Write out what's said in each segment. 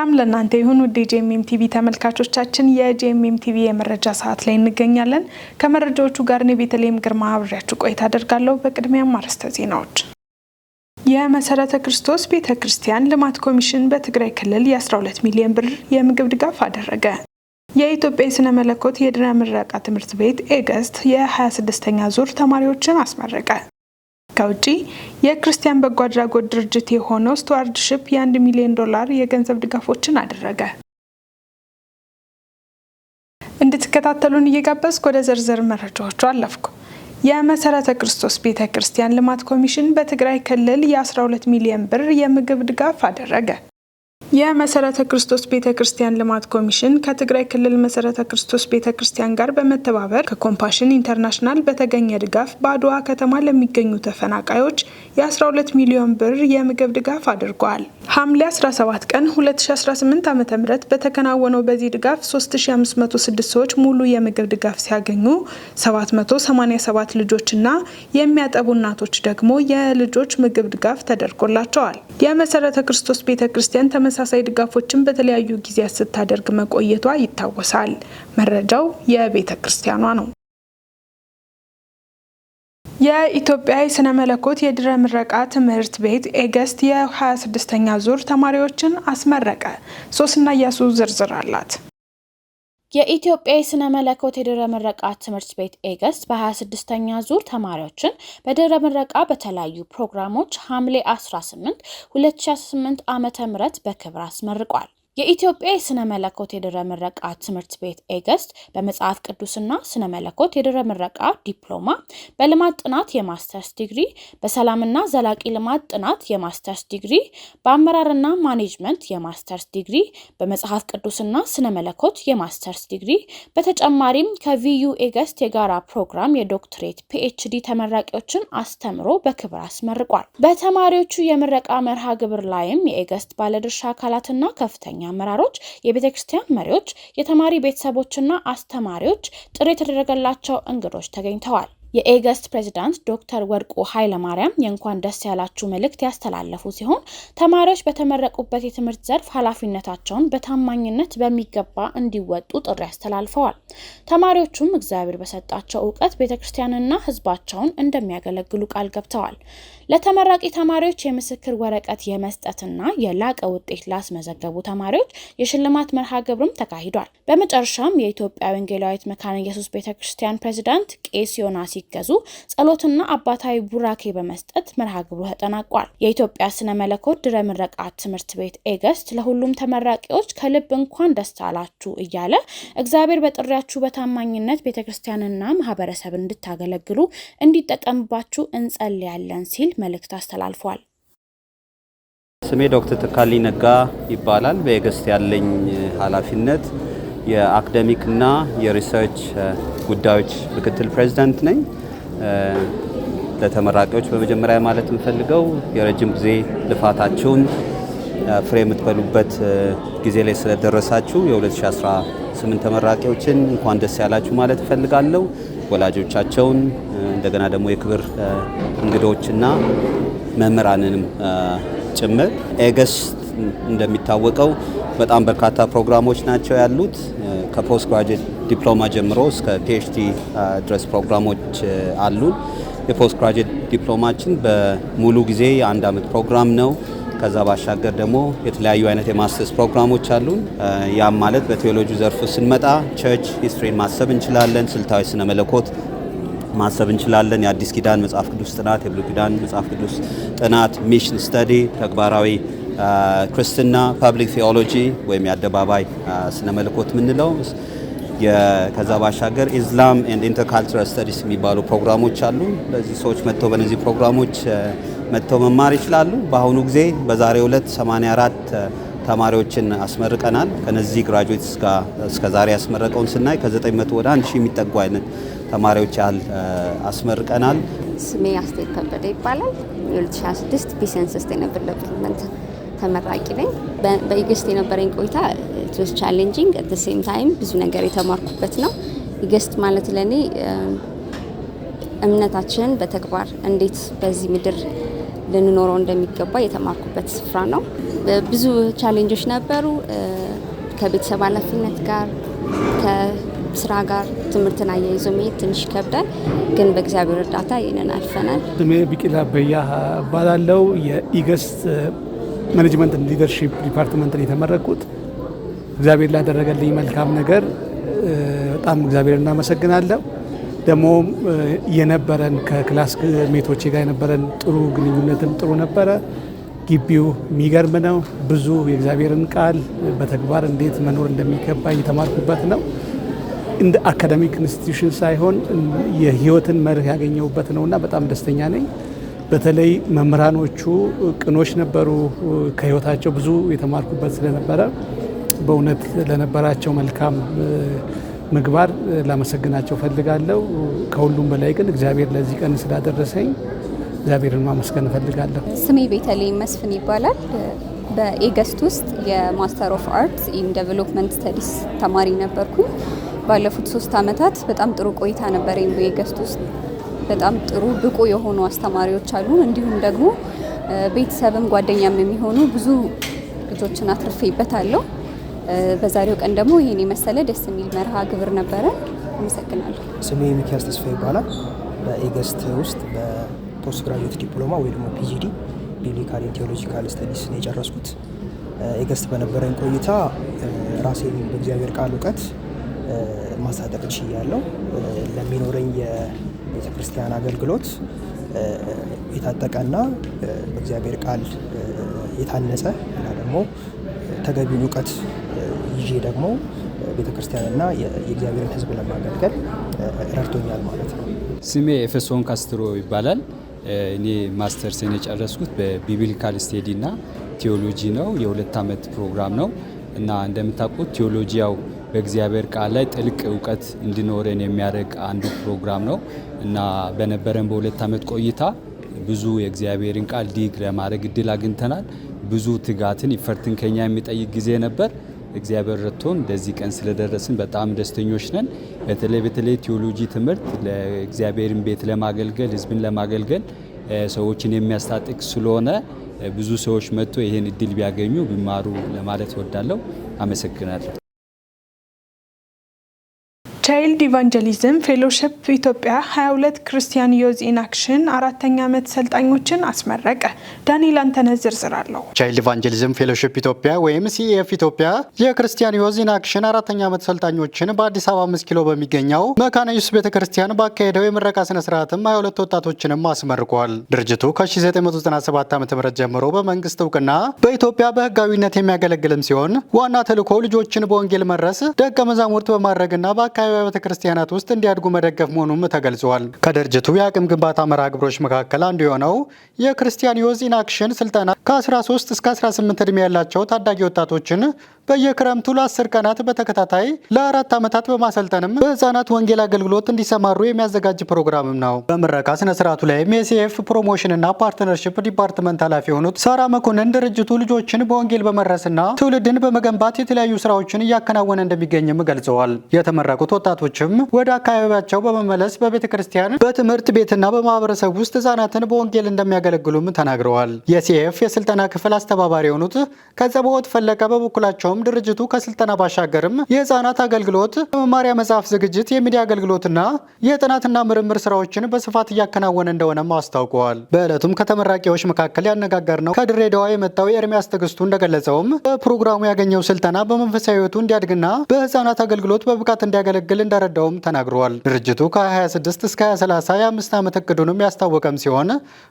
ሰላም ለእናንተ ይሁን ውድ የጂኤምኤም ቲቪ ተመልካቾቻችን የጂኤምኤም ቲቪ የመረጃ ሰዓት ላይ እንገኛለን። ከመረጃዎቹ ጋር ነው ቤተልሔም ግርማ አብሬያችሁ ቆይታ አደርጋለሁ። በቅድሚያም አርዕስተ ዜናዎች። የመሰረተ ክርስቶስ ቤተክርስቲያን ልማት ኮሚሽን በትግራይ ክልል የ12 ሚሊዮን ብር የምግብ ድጋፍ አደረገ። የኢትዮጵያ የሥነ መለኮት የድህረ ምረቃ ትምህርት ቤት ኤገስት የ26ኛ ዙር ተማሪዎችን አስመረቀ። ከውጪ የክርስቲያን በጎ አድራጎት ድርጅት የሆነው ስቱዋርድሺፕ የ$1 ሚሊዮን የገንዘብ ድጋፎችን አደረገ። እንድትከታተሉን እየጋበዝኩ ወደ ዝርዝር መረጃዎቹ አለፍኩ። የመሰረተ ክርስቶስ ቤተክርስቲያን ልማት ኮሚሽን በትግራይ ክልል የ12 ሚሊዮን ብር የምግብ ድጋፍ አደረገ። የመሰረተ ክርስቶስ ቤተክርስቲያን ልማት ኮሚሽን ከትግራይ ክልል መሰረተ ክርስቶስ ቤተክርስቲያን ጋር በመተባበር ከኮምፓሽን ኢንተርናሽናል በተገኘ ድጋፍ በአድዋ ከተማ ለሚገኙ ተፈናቃዮች የ12 ሚሊዮን ብር የምግብ ድጋፍ አድርጓል። ሐምሌ 17 ቀን 2018 ዓ.ም በተከናወነው በዚህ ድጋፍ 3506 ሰዎች ሙሉ የምግብ ድጋፍ ሲያገኙ 787 ልጆችና የሚያጠቡ እናቶች ደግሞ የልጆች ምግብ ድጋፍ ተደርጎላቸዋል። የመሰረተ ክርስቶስ ቤተክርስቲያን ተመሳሳይ ድጋፎችን በተለያዩ ጊዜያት ስታደርግ መቆየቷ ይታወሳል። መረጃው የቤተክርስቲያኗ ነው። የኢትዮጵያ የሥነ መለኮት የድህረ ምረቃ ትምህርት ቤት ኤገስት የ26ኛ ዙር ተማሪዎችን አስመረቀ። ሶስና ኢያሱ ዝርዝር አላት። የኢትዮጵያ የሥነ መለኮት የድህረ ምረቃ ትምህርት ቤት ኤገስት በ26ኛ ዙር ተማሪዎችን በድህረ ምረቃ በተለያዩ ፕሮግራሞች ሐምሌ 18 2018 ዓ.ም በክብር አስመርቋል። የኢትዮጵያ የሥነ መለኮት የድህረ ምረቃ ትምህርት ቤት ኤገስት በመጽሐፍ ቅዱስና ስነ መለኮት የድህረ ምረቃ ዲፕሎማ፣ በልማት ጥናት የማስተርስ ዲግሪ፣ በሰላምና ዘላቂ ልማት ጥናት የማስተርስ ዲግሪ፣ በአመራርና ማኔጅመንት የማስተርስ ዲግሪ፣ በመጽሐፍ ቅዱስና ስነ መለኮት የማስተርስ ዲግሪ፣ በተጨማሪም ከቪዩ ኤገስት የጋራ ፕሮግራም የዶክትሬት ፒኤችዲ ተመራቂዎችን አስተምሮ በክብር አስመርቋል። በተማሪዎቹ የምረቃ መርሃ ግብር ላይም የኤገስት ባለድርሻ አካላትና ከፍተኛ አመራሮች፣ የቤተክርስቲያን መሪዎች፣ የተማሪ ቤተሰቦችና አስተማሪዎች፣ ጥሪ የተደረገላቸው እንግዶች ተገኝተዋል። የኤገስት ፕሬዝዳንት ዶክተር ወርቁ ኃይለማርያም የእንኳን ደስ ያላችሁ መልእክት ያስተላለፉ ሲሆን ተማሪዎች በተመረቁበት የትምህርት ዘርፍ ኃላፊነታቸውን በታማኝነት በሚገባ እንዲወጡ ጥሪ አስተላልፈዋል። ተማሪዎቹም እግዚአብሔር በሰጣቸው ዕውቀት ቤተክርስቲያንና ሕዝባቸውን እንደሚያገለግሉ ቃል ገብተዋል። ለተመራቂ ተማሪዎች የምስክር ወረቀት የመስጠትና የላቀ ውጤት ላስመዘገቡ ተማሪዎች የሽልማት መርሃ ግብርም ተካሂዷል። በመጨረሻም የኢትዮጵያ ወንጌላዊት መካነ ኢየሱስ ቤተክርስቲያን ፕሬዝዳንት ቄስ ዮናስ ሲገዙ ጸሎትና አባታዊ ቡራኬ በመስጠት መርሃ ግብሩ ተጠናቋል። የኢትዮጵያ ሥነ መለኮት ድህረ ምረቃ ትምህርት ቤት ኤገስት ለሁሉም ተመራቂዎች ከልብ እንኳን ደስ አላችሁ እያለ እግዚአብሔር በጥሪያችሁ በታማኝነት ቤተክርስቲያንና ማህበረሰብን እንድታገለግሉ እንዲጠቀምባችሁ እንጸልያለን ሲል መልእክት አስተላልፏል። ስሜ ዶክተር ተካሊ ነጋ ይባላል። በኤገስት ያለኝ ኃላፊነት የአካዳሚክና የሪሰርች ጉዳዮች ምክትል ፕሬዝዳንት ነኝ። ለተመራቂዎች በመጀመሪያ ማለት የምፈልገው የረጅም ጊዜ ልፋታችሁን ፍሬ የምትበሉበት ጊዜ ላይ ስለደረሳችሁ የ2018 ተመራቂዎችን እንኳን ደስ ያላችሁ ማለት እፈልጋለሁ። ወላጆቻቸውን እንደገና ደግሞ የክብር እንግዶችና መምህራንንም ጭምር። ኤገስት እንደሚታወቀው በጣም በርካታ ፕሮግራሞች ናቸው ያሉት። ከፖስት ግራጁዌት ዲፕሎማ ጀምሮ እስከ ፒኤችዲ ድረስ ፕሮግራሞች አሉን። የፖስት ግራጁዌት ዲፕሎማችን በሙሉ ጊዜ የ1 ዓመት ፕሮግራም ነው። ከዛ ባሻገር ደግሞ የተለያዩ አይነት የማስተርስ ፕሮግራሞች አሉን። ያም ማለት በቴዎሎጂ ዘርፉ ስንመጣ ቸርች ሂስትሪን ማሰብ እንችላለን፣ ስልታዊ ስነ መለኮት ማሰብ እንችላለን፣ የአዲስ ኪዳን መጽሐፍ ቅዱስ ጥናት፣ የብሉይ ኪዳን መጽሐፍ ቅዱስ ጥናት፣ ሚሽን ስተዲ፣ ተግባራዊ ክርስትና፣ ፐብሊክ ቴዎሎጂ ወይም የአደባባይ ስነ መለኮት የምንለው። ከዛ ባሻገር ኢስላም ኤንድ ኢንተርካልቸራል ስተዲስ የሚባሉ ፕሮግራሞች አሉ። ለዚህ ሰዎች መጥተው በእነዚህ ፕሮግራሞች መጥተው መማር ይችላሉ። በአሁኑ ጊዜ በዛሬው ዕለት 84 ተማሪዎችን አስመርቀናል። ከነዚህ ግራጁዌትስ ጋር እስከ ዛሬ ያስመረቀውን ስናይ ከ900 ወደ 1000 የሚጠጉ አይነት ተማሪዎች ያህል አስመርቀናል። ስሜ አስቴር ከበደ ይባላል። የ2026 ፒስ ኤንድ ሰስቴይነብል ዴቨሎፕመንት ተመራቂ ነኝ። በኤገስት የነበረኝ ቆይታ it was challenging at the same time ብዙ ነገር የተማርኩበት ነው። ኤገስት ማለት ለኔ እምነታችንን በተግባር እንዴት በዚህ ምድር ልንኖረው እንደሚገባ የተማርኩበት ስፍራ ነው። ብዙ ቻሌንጆች ነበሩ ከቤተሰብ ኃላፊነት ጋር ከስራ ጋር ትምህርትን አያይዞ መሄድ ትንሽ ይከብዳል ግን በእግዚአብሔር እርዳታ ይሄንን አልፈናል። ስሜ ቢቂላ በያ ባላለው የኢገስት ማኔጅመንት ሊደርሺፕ ዲፓርትመንት ላይ የተመረቁት እግዚአብሔር ላደረገልኝ መልካም ነገር በጣም እግዚአብሔርን እናመሰግናለሁ። ደግሞ የነበረን ከክላስ ሜቶቼ ጋር የነበረን ጥሩ ግንኙነትም ጥሩ ነበረ። ግቢው የሚገርም ነው። ብዙ የእግዚአብሔርን ቃል በተግባር እንዴት መኖር እንደሚገባ እየተማርኩበት ነው። እንደ አካዳሚክ ኢንስቲትዩሽን ሳይሆን የህይወትን መርህ ያገኘሁበት ነውና በጣም ደስተኛ ነኝ። በተለይ መምህራኖቹ ቅኖች ነበሩ። ከህይወታቸው ብዙ የተማርኩበት ስለነበረ በእውነት ለነበራቸው መልካም ምግባር ላመሰግናቸው ፈልጋለሁ። ከሁሉም በላይ ግን እግዚአብሔር ለዚህ ቀን ስላደረሰኝ እግዚአብሔርን ማመስገን ፈልጋለሁ። ስሜ ቤተልሔም መስፍን ይባላል። በኤገስት ውስጥ የማስተር ኦፍ አርት ኢን ዴቨሎፕመንት ስተዲስ ተማሪ ነበርኩ። ባለፉት 3 ዓመታት በጣም ጥሩ ቆይታ ነበረኝ በኤገስት ውስጥ። በጣም ጥሩ ብቁ የሆኑ አስተማሪዎች አሉ። እንዲሁም ደግሞ ቤተሰብም ጓደኛም የሚሆኑ ብዙ ልጆችን አትርፌበታለሁ። በዛሬው ቀን ደግሞ ይሄን የመሰለ ደስ የሚል መርሃ ግብር ነበረ። አመሰግናለሁ። ስሜ ሚኪያስ ተስፋ ይባላል። በኤገስት ውስጥ በፖስት ግራጁዌት ዲፕሎማ ወይ ደግሞ ፒጂዲ ቢብሊካል ቴዎሎጂካል ስተዲስ ነው የጨረስኩት። ኤገስት በነበረኝ ቆይታ ራሴን በእግዚአብሔር ቃል እውቀት ማሳደግ ችያለሁ። ለሚኖረኝ የቤተ ክርስቲያን አገልግሎት የታጠቀና በእግዚአብሔር ቃል የታነጸ እና ደግሞ ተገቢውን እውቀት ይዤ ደግሞ ቤተ ክርስቲያንና የእግዚአብሔርን ሕዝብ ለማገልገል ረድቶኛል ማለት ነው። ስሜ ኤፌሶን ካስትሮ ይባላል። እኔ ማስተርሴን የጨረስኩት በቢብሊካል ስቴዲ እና ቴዎሎጂ ነው። የ2 ዓመት ፕሮግራም ነው እና እንደምታውቁት ቴዎሎጂ ያው በእግዚአብሔር ቃል ላይ ጥልቅ እውቀት እንዲኖረን የሚያደርግ አንዱ ፕሮግራም ነው እና በነበረን በ2 ዓመት ቆይታ ብዙ የእግዚአብሔርን ቃል ዲግ ለማድረግ እድል አግኝተናል። ብዙ ትጋትን ይፈርትን ከኛ የሚጠይቅ ጊዜ ነበር። እግዚአብሔር ረድቶን ለዚህ ቀን ስለደረስን በጣም ደስተኞች ነን። በተለይ ቴዎሎጂ ትምህርት ለእግዚአብሔርን ቤት ለማገልገል ህዝብን ለማገልገል ሰዎችን የሚያስታጥቅ ስለሆነ ብዙ ሰዎች መጥቶ ይሄን እድል ቢያገኙ ቢማሩ ለማለት እወዳለሁ። አመሰግናለሁ። ቻይልድ ኢቫንጀሊዝም ፌሎሺፕ ኢትዮጵያ 22 ክርስቲያን ዩዝ ኢን አክሽን 4ኛ ዓመት ሰልጣኞችን አስመረቀ። ዳንኤል አንተነህ ዝርዝር አለው። ቻይልድ ኢቫንጀሊዝም ፌሎሺፕ ኢትዮጵያ ወይም ሲኤፍ ኢትዮጵያ የክርስቲያን ዩዝ ኢን አክሽን 4ኛ ዓመት ሰልጣኞችን በአዲስ አበባ 5 ኪሎ በሚገኘው መካነ ኢየሱስ ቤተክርስቲያን ባካሄደው የምረቃ ስነ ስርዓትም 22 ወጣቶችንም አስመርቋል። ድርጅቱ ከ1997 ዓ.ም ጀምሮ በመንግስት እውቅና በኢትዮጵያ በህጋዊነት የሚያገለግልም ሲሆን ዋና ተልዕኮ ልጆችን በወንጌል መድረስ ደቀ መዛሙርት በማድረግና በአካባቢ ቤተክርስቲያናት ውስጥ እንዲያድጉ መደገፍ መሆኑም ተገልጿል። ከድርጅቱ የአቅም ግንባታ መርሃ ግብሮች መካከል አንዱ የሆነው የክርስቲያን ዩዝ ኢን አክሽን ስልጠና ከ13 እስከ 18 ዕድሜ ያላቸው ታዳጊ ወጣቶችን በየክረምቱ ለ10 ቀናት በተከታታይ ለ4 ዓመታት በማሰልጠንም በህፃናት ወንጌል አገልግሎት እንዲሰማሩ የሚያዘጋጅ ፕሮግራምም ነው። በምረቃ ስነ ስርዓቱ ላይም የሲኤፍ ፕሮሞሽን እና ፓርትነርሺፕ ዲፓርትመንት ኃላፊ የሆኑት ሳራ መኮንን ድርጅቱ ልጆችን በወንጌል በመድረስና ትውልድን በመገንባት የተለያዩ ስራዎችን እያከናወነ እንደሚገኝም ገልጸዋል። የተመረቁት ወጣቶችም ወደ አካባቢያቸው በመመለስ በቤተ ክርስቲያን፣ በትምህርት ቤትና በማህበረሰብ ውስጥ ህፃናትን በወንጌል እንደሚያገለግሉም ተናግረዋል። የሲኤፍ የስልጠና ክፍል አስተባባሪ የሆኑት ከጸባዖት ፈለቀ በበኩላቸው ድርጅቱ ከስልጠና ባሻገርም የህፃናት አገልግሎት፣ የመማሪያ መጽሐፍ ዝግጅት፣ የሚዲያ አገልግሎትና የጥናትና ምርምር ስራዎችን በስፋት እያከናወነ እንደሆነም አስታውቀዋል። በዕለቱም ከተመራቂዎች መካከል ያነጋገርነው ከድሬዳዋ የመጣው ኤርሚያስ ትዕግስቱ እንደገለጸውም በፕሮግራሙ ያገኘው ስልጠና በመንፈሳዊ ህይወቱ እንዲያድግና በህፃናት አገልግሎት በብቃት እንዲያገለግል እንደረዳውም ተናግረዋል። ድርጅቱ ከ2026 እስከ 2030 የ5 ዓመት እቅዱንም ያስታወቀም ሲሆን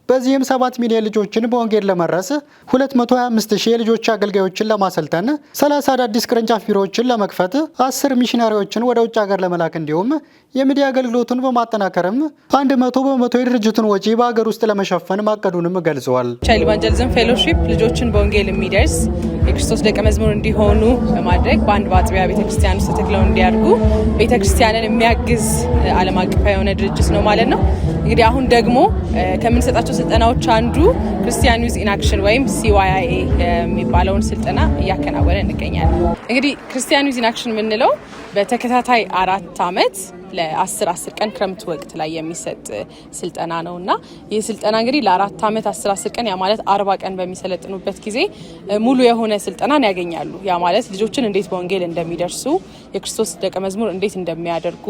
በዚህም 7 ሚሊዮን ልጆችን በወንጌል ለመድረስ 225,000 የልጆች አገልጋዮችን ለማሰልጠን 30 አዳዲስ ቅርንጫፍ ቢሮዎችን ለመክፈት 10 ሚሽነሪዎችን ወደ ውጭ ሀገር ለመላክ እንዲሁም የሚዲያ አገልግሎቱን በማጠናከርም 100% የድርጅቱን ወጪ በሀገር ውስጥ ለመሸፈን ማቀዱንም ገልጸዋል። ቻይልድ ኢቫንጀሊዝም ፌሎሺፕ ልጆችን በወንጌል የሚደርስ የክርስቶስ ደቀ መዝሙር እንዲሆኑ በማድረግ በአንድ በአጥቢያ ቤተክርስቲያን ውስጥ ተተክለው እንዲያድጉ ቤተክርስቲያንን የሚያግዝ ዓለም አቀፋዊ የሆነ ድርጅት ነው ማለት ነው። እንግዲህ አሁን ደግሞ ከምንሰጣቸው ስልጠናዎች አንዱ ክርስቲያን ዩዝ ኢን አክሽን ወይም CYIA የሚባለውን ስልጠና እያከናወነ እንገኛለን። እንግዲህ ክርስቲያን ዩዝ ኢን አክሽን የምንለው በተከታታይ 4 ዓመት ለ10 ቀን ክረምት ወቅት ላይ የሚሰጥ ስልጠና ነውና ይህ ስልጠና እንግዲህ ለ4 ዓመት 10 ቀን ያ ማለት 40 ቀን በሚሰለጥኑበት ጊዜ ሙሉ የሆነ ስልጠናን ያገኛሉ። ያ ማለት ልጆችን እንዴት በወንጌል እንደሚደርሱ የክርስቶስ ደቀ መዝሙር እንዴት እንደሚያደርጉ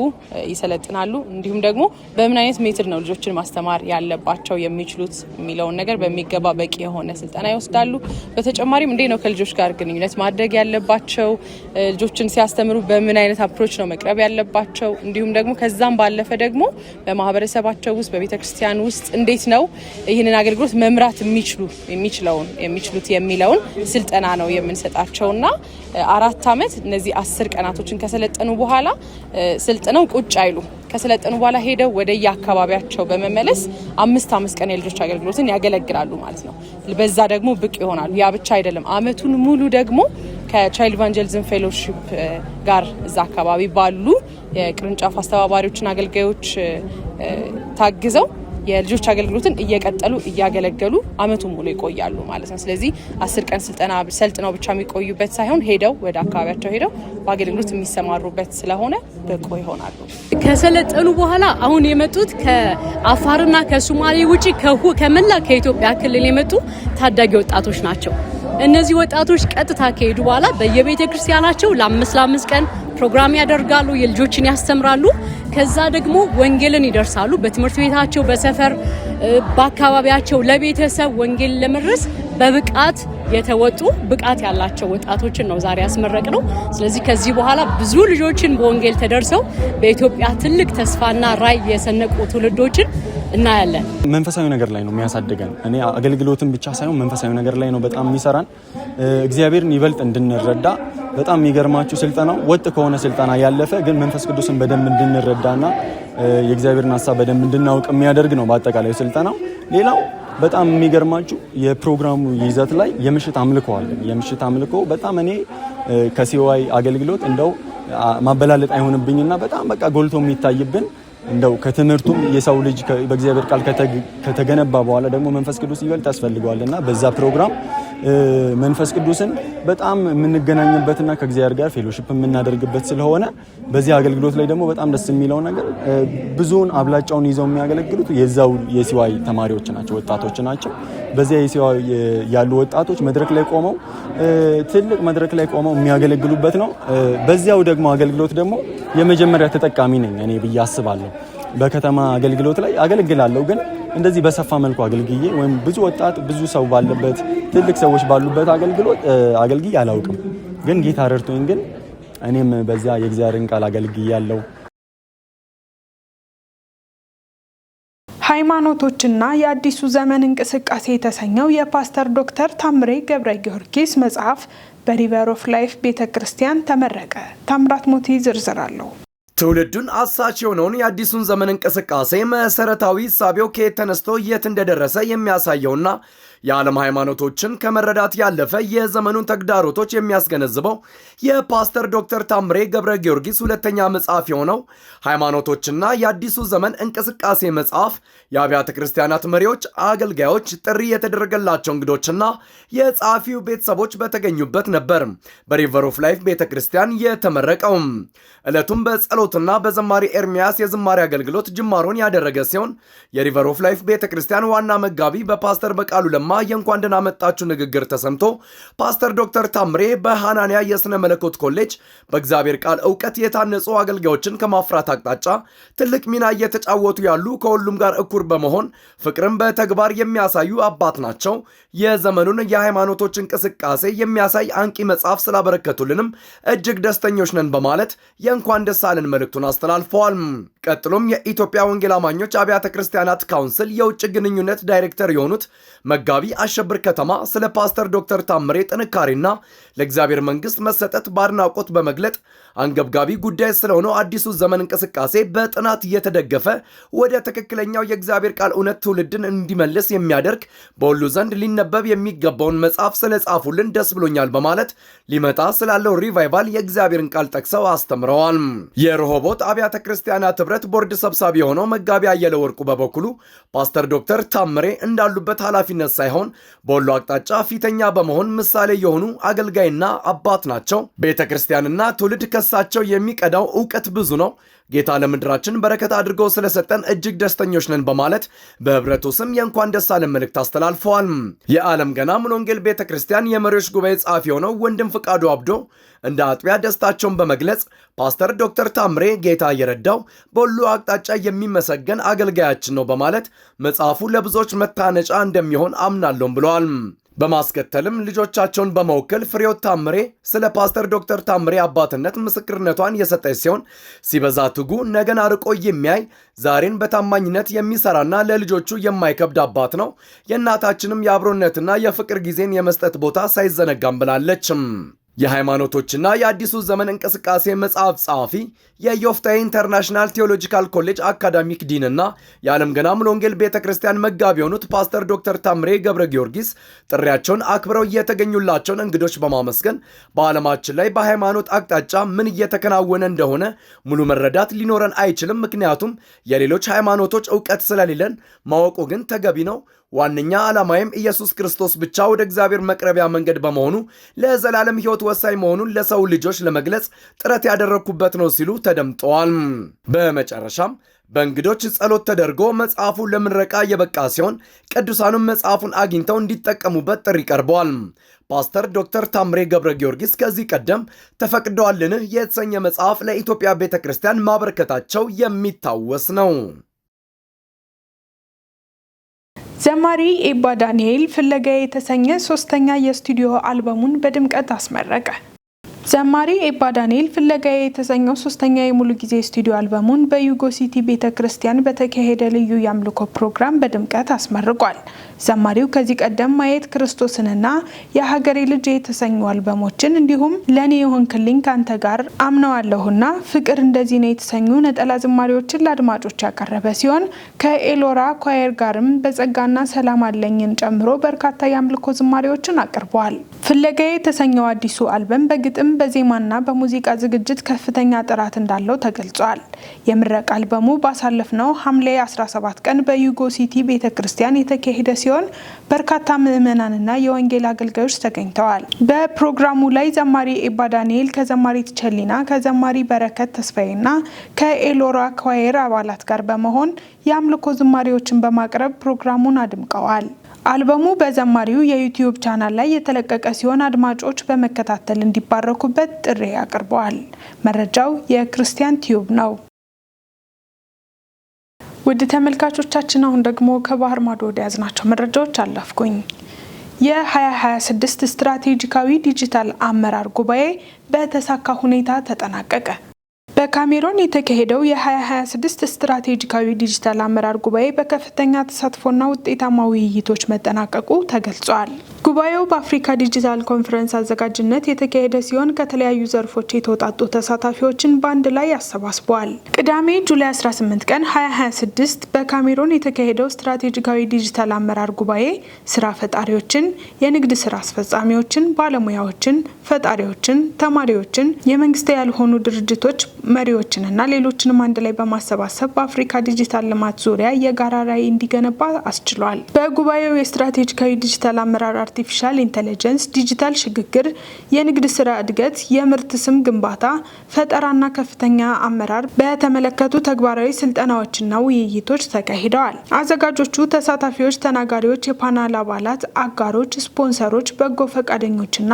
ይሰለጥናሉ። እንዲሁም ደግሞ በምን አይነት ሜትድ ነው ልጆችን ማስተማር ያለባቸው የሚችሉት የሚለውን ነገር በሚገባ በቂ የሆነ ስልጠና ይወስዳሉ። በተጨማሪም እንዴት ነው ከልጆች ጋር ግንኙነት ማድረግ ያለባቸው፣ ልጆችን ሲያስተምሩ በምን አይነት አፕሮች ነው መቅረብ ያለባቸው፣ እንዲሁም ደግሞ ከዛም ባለፈ ደግሞ በማህበረሰባቸው ውስጥ በቤተክርስቲያን ውስጥ እንዴት ነው ይህንን አገልግሎት መምራት የሚችሉት የሚለውን ስልጠና ነው የምንሰጣቸውና 4 ዓመት እነዚህ 10 ቀናቶችን ከሰለጠኑ በኋላ ስልጠናው ቁጭ አይሉ ከሰለጠኑ በኋላ ሄደው ወደ የአካባቢያቸው በመመለስ 5 ቀን የልጆች አገልግሎትን ያገለግላሉ ማለት ነው። በዛ ደግሞ ብቅ ይሆናሉ። ያ ብቻ አይደለም፣ አመቱን ሙሉ ደግሞ ከቻይልድ ኢቫንጀሊዝም ፌሎሺፕ ጋር እዛ አካባቢ ባሉ የቅርንጫፍ አስተባባሪዎችና አገልጋዮች ታግዘው የልጆች አገልግሎትን እየቀጠሉ እያገለገሉ አመቱን ሙሉ ይቆያሉ ማለት ነው። ስለዚህ 10 ቀን ስልጠና ሰልጥነው ብቻ የሚቆዩበት ሳይሆን ሄደው ወደ አካባቢያቸው ሄደው በአገልግሎት የሚሰማሩበት ስለሆነ ብቁ ይሆናሉ። ከሰለጠኑ በኋላ አሁን የመጡት ከአፋርና ከሶማሌ ውጪ ከመላ ከኢትዮጵያ ክልል የመጡ ታዳጊ ወጣቶች ናቸው። እነዚህ ወጣቶች ቀጥታ ከሄዱ በኋላ በየቤተ ክርስቲያናቸው ለ5 ቀን ፕሮግራም ያደርጋሉ፣ የልጆችን ያስተምራሉ። ከዛ ደግሞ ወንጌልን ይደርሳሉ። በትምህርት ቤታቸው፣ በሰፈር፣ በአካባቢያቸው ለቤተሰብ ወንጌል ለመድረስ በብቃት የተወጡ ብቃት ያላቸው ወጣቶችን ነው ዛሬ ያስመረቅ ነው። ስለዚህ ከዚህ በኋላ ብዙ ልጆችን በወንጌል ተደርሰው በኢትዮጵያ ትልቅ ተስፋና ራዕይ የሰነቁ ትውልዶችን እናያለን። መንፈሳዊ ነገር ላይ ነው የሚያሳድገን። እኔ አገልግሎትን ብቻ ሳይሆን መንፈሳዊ ነገር ላይ ነው በጣም የሚሰራን። እግዚአብሔርን ይበልጥ እንድንረዳ በጣም የሚገርማችሁ ስልጠናው ወጥ ከሆነ ስልጠና ያለፈ ግን መንፈስ ቅዱስን በደንብ እንድንረዳና የእግዚአብሔርን ሐሳብ በደንብ እንድናውቅ የሚያደርግ ነው በአጠቃላይ ስልጠናው። ሌላው በጣም የሚገርማችሁ የፕሮግራሙ ይዘት ላይ የምሽት አምልኮ አለ። የምሽት አምልኮ በጣም እኔ ከሲዋይ አገልግሎት እንደው ማበላለጥ አይሆንብኝና በጣም በቃ ጎልቶ የሚታይብን እንደው ከትምህርቱም የሰው ልጅ በእግዚአብሔር ቃል ከተገነባ በኋላ ደግሞ መንፈስ ቅዱስ ይበልጥ ያስፈልገዋልና በዛ ፕሮግራም መንፈስ ቅዱስን በጣም የምንገናኝበትና ከእግዚአብሔር ጋር ፌሎሺፕ የምናደርግበት ስለሆነ በዚህ አገልግሎት ላይ ደግሞ በጣም ደስ የሚለው ነገር ብዙውን አብላጫውን ይዘው የሚያገለግሉት የዛው የሲዋይ ተማሪዎች ናቸው፣ ወጣቶች ናቸው። በዚያ የሲዋይ ያሉ ወጣቶች መድረክ ላይ ቆመው ትልቅ መድረክ ላይ ቆመው የሚያገለግሉበት ነው። በዚያው ደግሞ አገልግሎት ደግሞ የመጀመሪያ ተጠቃሚ ነኝ እኔ ብዬ አስባለሁ። በከተማ አገልግሎት ላይ አገልግላለሁ፣ ግን እንደዚህ በሰፋ መልኩ አገልግዬ ወይም ብዙ ወጣት ብዙ ሰው ባለበት ትልቅ ሰዎች ባሉበት አገልግዬ አላውቅም። ግን ጌታ ረድቶኝ ግን እኔም በዚያ የእግዚአብሔርን ቃል አገልግያለሁ። ሃይማኖቶችና የአዲሱ ዘመን እንቅስቃሴ የተሰኘው የፓስተር ዶክተር ታምሬ ገብረ ጊዮርጊስ መጽሐፍ በሪቨር ኦፍ ላይፍ ቤተክርስቲያን ተመረቀ። ታምራት ሞቲ ዝርዝር አለው። ትውልዱን አሳች የሆነውን የአዲሱን ዘመን እንቅስቃሴ መሰረታዊ እሳቤው ከየት ተነስቶ የት እንደደረሰ የሚያሳየውና የዓለም ሃይማኖቶችን ከመረዳት ያለፈ የዘመኑን ተግዳሮቶች የሚያስገነዝበው የፓስተር ዶክተር ታምሬ ገብረ ጊዮርጊስ ሁለተኛ መጽሐፍ የሆነው ሃይማኖቶችና የአዲሱ ዘመን እንቅስቃሴ መጽሐፍ የአብያተ ክርስቲያናት መሪዎች፣ አገልጋዮች፣ ጥሪ የተደረገላቸው እንግዶችና የጸሐፊው ቤተሰቦች በተገኙበት ነበር በሪቨር ኦፍ ላይፍ ቤተክርስቲያን የተመረቀው። ዕለቱም በጸሎትና በዘማሪ ኤርሚያስ የዝማሬ አገልግሎት ጅማሮን ያደረገ ሲሆን የሪቨር ኦፍ ላይፍ ቤተክርስቲያን ዋና መጋቢ በፓስተር በቃሉ ለማ የእንኳን ደህና መጣችሁ ንግግር ተሰምቶ ፓስተር ዶክተር ታምሬ በሃናንያ የሥነ መለኮት ኮሌጅ በእግዚአብሔር ቃል ዕውቀት የታነጹ አገልጋዮችን ከማፍራት አቅጣጫ ትልቅ ሚና እየተጫወቱ ያሉ ከሁሉም ጋር እኩል በመሆን ፍቅርን በተግባር የሚያሳዩ አባት ናቸው። የዘመኑን የሃይማኖቶች እንቅስቃሴ የሚያሳይ አንቂ መጽሐፍ ስላበረከቱልንም እጅግ ደስተኞች ነን በማለት የእንኳን ደስ አለን መልእክቱን አስተላልፈዋል። ቀጥሎም የኢትዮጵያ ወንጌል አማኞች አብያተ ክርስቲያናት ካውንስል የውጭ ግንኙነት ዳይሬክተር የሆኑት መጋቢ አሸብር ከተማ ስለ ፓስተር ዶክተር ታምሬ ጥንካሬና ለእግዚአብሔር መንግስት መሰጠት በአድናቆት በመግለጥ አንገብጋቢ ጉዳይ ስለሆነው አዲሱ ዘመን እንቅስቃሴ በጥናት እየተደገፈ ወደ ትክክለኛው የእግዚአብሔር ቃል እውነት ትውልድን እንዲመልስ የሚያደርግ በሁሉ ዘንድ ሊነበብ የሚገባውን መጽሐፍ ስለጻፉልን ደስ ብሎኛል በማለት ሊመጣ ስላለው ሪቫይቫል የእግዚአብሔርን ቃል ጠቅሰው አስተምረዋል። የረሆቦት አብያተ ክርስቲያናት ህብረት ቦርድ ሰብሳቢ የሆነው መጋቢ አየለ ወርቁ በበኩሉ ፓስተር ዶክተር ታምሬ እንዳሉበት ኃላፊነት ሳይሆን በሁሉ አቅጣጫ ፊተኛ በመሆን ምሳሌ የሆኑ አገልጋይና አባት ናቸው። ቤተ ክርስቲያንና ትውልድ ከሳቸው የሚቀዳው ዕውቀት ብዙ ነው። ጌታ ለምድራችን በረከት አድርጎ ስለሰጠን እጅግ ደስተኞች ነን በማለት በህብረቱ ስም የእንኳን ደስ አለን መልእክት አስተላልፈዋል። የዓለም ገና ሙሉ ወንጌል ቤተክርስቲያን የመሪዎች ጉባኤ ጸሐፊ የሆነው ወንድም ፍቃዱ አብዶ እንደ አጥቢያ ደስታቸውን በመግለጽ ፓስተር ዶክተር ታምሬ ጌታ እየረዳው በሁሉ አቅጣጫ የሚመሰገን አገልጋያችን ነው በማለት መጽሐፉ ለብዙዎች መታነጫ እንደሚሆን አምናለሁም ብለዋል። በማስከተልም ልጆቻቸውን በመወከል ፍሬዎት ታምሬ ስለ ፓስተር ዶክተር ታምሬ አባትነት ምስክርነቷን የሰጠች ሲሆን ሲበዛ ትጉ፣ ነገን አርቆ የሚያይ ዛሬን በታማኝነት የሚሰራና ለልጆቹ የማይከብድ አባት ነው። የእናታችንም የአብሮነትና የፍቅር ጊዜን የመስጠት ቦታ ሳይዘነጋም ብላለች። የሃይማኖቶችና የአዲሱ ዘመን እንቅስቃሴ መጽሐፍ ጸሐፊ የዮፍታሔ ኢንተርናሽናል ቴዎሎጂካል ኮሌጅ አካዳሚክ ዲንና የዓለም ገና ሙሉ ወንጌል ቤተክርስቲያን መጋቢ የሆኑት ፓስተር ዶክተር ታምሬ ገብረ ጊዮርጊስ ጥሪያቸውን አክብረው የተገኙላቸውን እንግዶች በማመስገን በዓለማችን ላይ በሃይማኖት አቅጣጫ ምን እየተከናወነ እንደሆነ ሙሉ መረዳት ሊኖረን አይችልም። ምክንያቱም የሌሎች ሃይማኖቶች እውቀት ስለሌለን፣ ማወቁ ግን ተገቢ ነው። ዋነኛ ዓላማዬም ኢየሱስ ክርስቶስ ብቻ ወደ እግዚአብሔር መቅረቢያ መንገድ በመሆኑ ለዘላለም ሕይወት ወሳኝ መሆኑን ለሰው ልጆች ለመግለጽ ጥረት ያደረግኩበት ነው ሲሉ ተደምጠዋል። በመጨረሻም በእንግዶች ጸሎት ተደርጎ መጽሐፉ ለምረቃ የበቃ ሲሆን ቅዱሳኑም መጽሐፉን አግኝተው እንዲጠቀሙበት ጥሪ ቀርበዋል። ፓስተር ዶክተር ታምሬ ገብረ ጊዮርጊስ ከዚህ ቀደም ተፈቅደዋልን የተሰኘ መጽሐፍ ለኢትዮጵያ ቤተክርስቲያን ማበረከታቸው የሚታወስ ነው። ዘማሪ ኤባ ዳንኤል ፍለጋዬ የተሰኘ ሶስተኛ የስቱዲዮ አልበሙን በድምቀት አስመረቀ። ዘማሪ ኤባ ዳንኤል ፍለጋዬ የተሰኘው ሶስተኛ የሙሉ ጊዜ ስቱዲዮ አልበሙን በዩጎ ሲቲ ቤተክርስቲያን በተካሄደ ልዩ የአምልኮ ፕሮግራም በድምቀት አስመርቋል። ዘማሪው ከዚህ ቀደም ማየት ክርስቶስንና የሀገሬ ልጅ የተሰኙ አልበሞችን እንዲሁም ለኔ የሆንክልኝ ካንተ ጋር አምነዋለሁና ፍቅር እንደዚህ ነው የተሰኙ ነጠላ ዝማሬዎችን ለአድማጮች ያቀረበ ሲሆን ከኤሎራ ኳየር ጋርም በጸጋና ሰላም አለኝን ጨምሮ በርካታ የአምልኮ ዝማሬዎችን አቅርበዋል። ፍለጋዬ የተሰኘው አዲሱ አልበም በግጥም በዜማና በሙዚቃ ዝግጅት ከፍተኛ ጥራት እንዳለው ተገልጿል። የምረቃ አልበሙ ባሳለፍነው ሐምሌ 17 ቀን በዩጎ ሲቲ ቤተክርስቲያን የተካሄደ ሲሆን በርካታ ምዕመናንና የወንጌል አገልጋዮች ተገኝተዋል። በፕሮግራሙ ላይ ዘማሪ ኤባ ዳንኤል ከዘማሪት ቸሊና፣ ከዘማሪ በረከት ተስፋዬና ከኤሎራ ኳየር አባላት ጋር በመሆን የአምልኮ ዝማሬዎችን በማቅረብ ፕሮግራሙን አድምቀዋል። አልበሙ በዘማሪው የዩቲዩብ ቻናል ላይ የተለቀቀ ሲሆን አድማጮች በመከታተል እንዲባረኩበት ጥሪ አቅርበዋል። መረጃው የክርስቲያን ቲዩብ ነው። ውድ ተመልካቾቻችን አሁን ደግሞ ከባህር ማዶ ወደ ያዝናቸው መረጃዎች አለፍኩኝ። የ2026 ስትራቴጂካዊ ዲጂታል አመራር ጉባኤ በተሳካ ሁኔታ ተጠናቀቀ። በካሜሮን የተካሄደው የ2026 ስትራቴጂካዊ ዲጂታል አመራር ጉባኤ በከፍተኛ ተሳትፎና ውጤታማ ውይይቶች መጠናቀቁ ተገልጿል። ጉባኤው በአፍሪካ ዲጂታል ኮንፈረንስ አዘጋጅነት የተካሄደ ሲሆን ከተለያዩ ዘርፎች የተውጣጡ ተሳታፊዎችን በአንድ ላይ አሰባስበዋል። ቅዳሜ ጁላይ 18 ቀን 2026 በካሜሮን የተካሄደው ስትራቴጂካዊ ዲጂታል አመራር ጉባኤ ስራ ፈጣሪዎችን፣ የንግድ ስራ አስፈጻሚዎችን፣ ባለሙያዎችን፣ ፈጣሪዎችን፣ ተማሪዎችን፣ የመንግስት ያልሆኑ ድርጅቶች መሪዎችንና ሌሎችንም አንድ ላይ በማሰባሰብ በአፍሪካ ዲጂታል ልማት ዙሪያ የጋራ ራዕይ እንዲገነባ አስችሏል። በጉባኤው የስትራቴጂካዊ ዲጂታል አመራር፣ አርቲፊሻል ኢንተለጀንስ፣ ዲጂታል ሽግግር፣ የንግድ ስራ እድገት፣ የምርት ስም ግንባታ፣ ፈጠራና ከፍተኛ አመራር በተመለከቱ ተግባራዊ ስልጠናዎችና ውይይቶች ተካሂደዋል። አዘጋጆቹ፣ ተሳታፊዎች፣ ተናጋሪዎች፣ የፓናል አባላት፣ አጋሮች፣ ስፖንሰሮች፣ በጎ ፈቃደኞችና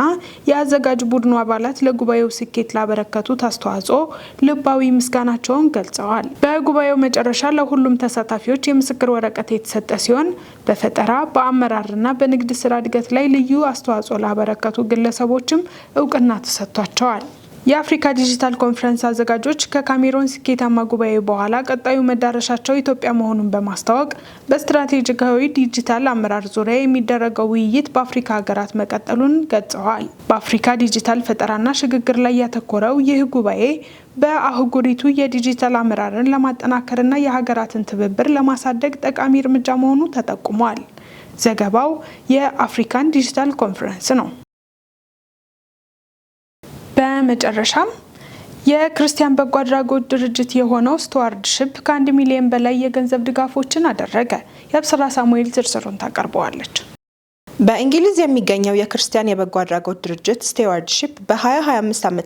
የአዘጋጅ ቡድኑ አባላት ለጉባኤው ስኬት ላበረከቱት አስተዋጽኦ ልባዊ ምስጋናቸውን ገልጸዋል። በጉባኤው መጨረሻ ለሁሉም ተሳታፊዎች የምስክር ወረቀት የተሰጠ ሲሆን በፈጠራ በአመራርና በንግድ ስራ እድገት ላይ ልዩ አስተዋጽኦ ላበረከቱ ግለሰቦችም እውቅና ተሰጥቷቸዋል። የአፍሪካ ዲጂታል ኮንፈረንስ አዘጋጆች ከካሜሮን ስኬታማ ጉባኤ በኋላ ቀጣዩ መዳረሻቸው ኢትዮጵያ መሆኑን በማስታወቅ በስትራቴጂካዊ ዲጂታል አመራር ዙሪያ የሚደረገው ውይይት በአፍሪካ ሀገራት መቀጠሉን ገልጸዋል። በአፍሪካ ዲጂታል ፈጠራና ሽግግር ላይ ያተኮረው ይህ ጉባኤ በአህጉሪቱ የዲጂታል አመራርን ለማጠናከርና የሀገራትን ትብብር ለማሳደግ ጠቃሚ እርምጃ መሆኑ ተጠቁሟል። ዘገባው የአፍሪካን ዲጂታል ኮንፈረንስ ነው። በመጨረሻም የክርስቲያን በጎ አድራጎት ድርጅት የሆነው ስቱዋርድሺፕ ከ1 ሚሊዮን በላይ የገንዘብ ድጋፎችን አደረገ። የአብስራ ሳሙኤል ዝርዝሩን ታቀርበዋለች። በእንግሊዝ የሚገኘው የክርስቲያን የበጎ አድራጎት ድርጅት ስቴዋርድሺፕ በ2025 ዓ.ም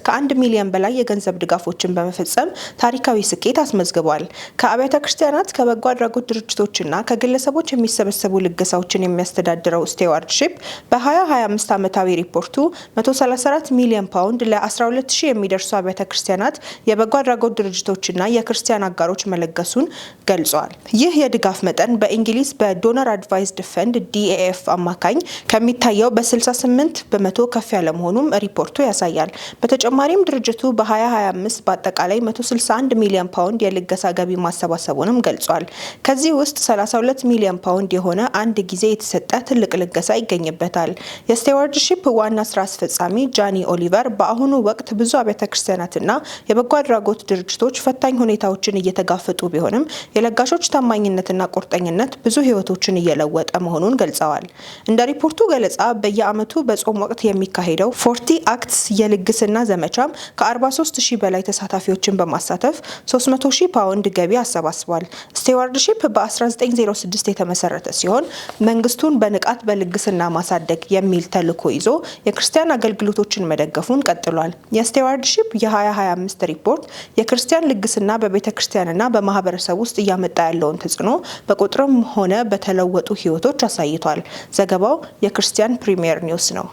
ከ1 ሚሊዮን በላይ የገንዘብ ድጋፎችን በመፈጸም ታሪካዊ ስኬት አስመዝግቧል። ከአብያተ ክርስቲያናት ከበጎ አድራጎት ድርጅቶችና ከግለሰቦች የሚሰበሰቡ ልገሳዎችን የሚያስተዳድረው ስቴዋርድሺፕ በ2025 ዓመታዊ ሪፖርቱ 134 ሚሊዮን ፓውንድ ለ12000 የሚደርሱ አብያተ ክርስቲያናት የበጎ አድራጎት ድርጅቶችና የክርስቲያን አጋሮች መለገሱን ገልጿል። ይህ የድጋፍ መጠን በእንግሊዝ በዶነር አድቫይዝድ ፈንድ DAF አማካኝ ከሚታየው በ68 በመቶ ከፍ ያለ መሆኑም ሪፖርቱ ያሳያል። በተጨማሪም ድርጅቱ በ2025 በአጠቃላይ 161 ሚሊዮን ፓውንድ የልገሳ ገቢ ማሰባሰቡንም ገልጿል። ከዚህ ውስጥ 32 ሚሊዮን ፓውንድ የሆነ አንድ ጊዜ የተሰጠ ትልቅ ልገሳ ይገኝበታል። የስቴዋርድሺፕ ዋና ስራ አስፈጻሚ ጃኒ ኦሊቨር በአሁኑ ወቅት ብዙ አብያተ ክርስቲያናትና የበጎ አድራጎት ድርጅቶች ፈታኝ ሁኔታዎችን እየተጋፈጡ ቢሆንም የለጋሾች ታማኝነትና ቁርጠኝነት ብዙ ህይወቶችን እየለወጠ መሆኑን ገልጸዋል። እንደ ሪፖርቱ ገለጻ በየዓመቱ በጾም ወቅት የሚካሄደው 40 አክትስ የልግስና ዘመቻም ከ43000 በላይ ተሳታፊዎችን በማሳተፍ 300000 ፓውንድ ገቢ አሰባስቧል። ስቴዋርድሺፕ በ1906 የተመሰረተ ሲሆን መንግስቱን በንቃት በልግስና ማሳደግ የሚል ተልዕኮ ይዞ የክርስቲያን አገልግሎቶችን መደገፉን ቀጥሏል። የስቴዋርድሺፕ የ2025 ሪፖርት የክርስቲያን ልግስና በቤተ ክርስቲያንና በማህበረሰብ ውስጥ እያመጣ ያለውን ተጽዕኖ በቁጥርም ሆነ በተለወጡ ህይወቶች አሳይቷል። ዘገባው የክርስቲያን ፕሪሚየር ኒውስ ነው።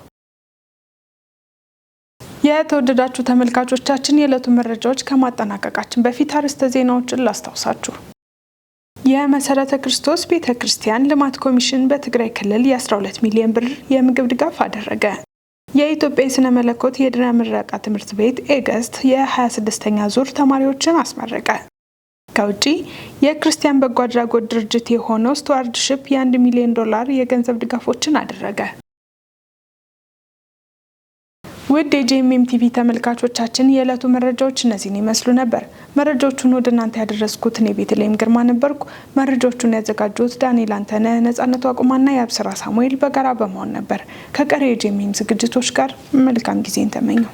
የተወደዳችሁ ተመልካቾቻችን የዕለቱ መረጃዎች ከማጠናቀቃችን በፊት አርዕስተ ዜናዎችን ላስታውሳችሁ። የመሰረተ ክርስቶስ ቤተክርስቲያን ልማት ኮሚሽን በትግራይ ክልል የ12 ሚሊዮን ብር የምግብ ድጋፍ አደረገ። የኢትዮጵያ የስነ መለኮት የድህረ ምረቃ ትምህርት ቤት ኤገስት የ26ኛ ዙር ተማሪዎችን አስመረቀ። ከውጪ የክርስቲያን በጎ አድራጎት ድርጅት የሆነው ስቴዋርድሺፕ የ$1 ሚሊዮን የገንዘብ ድጋፎችን አደረገ። ውድ የጄኤምኤም ቲቪ ተመልካቾቻችን የዕለቱ መረጃዎች እነዚህን ይመስሉ ነበር። መረጃዎቹን ወደ እናንተ ያደረስኩት እኔ ቤተልሔም ግርማ ነበርኩ። መረጃዎቹን ያዘጋጁት ዳንኤል አንተነህ፣ ነጻነቱ አቁማና የአብስራ ሳሙኤል በጋራ በመሆን ነበር። ከቀሪ የጄኤምኤም ዝግጅቶች ጋር መልካም ጊዜን ተመኘው።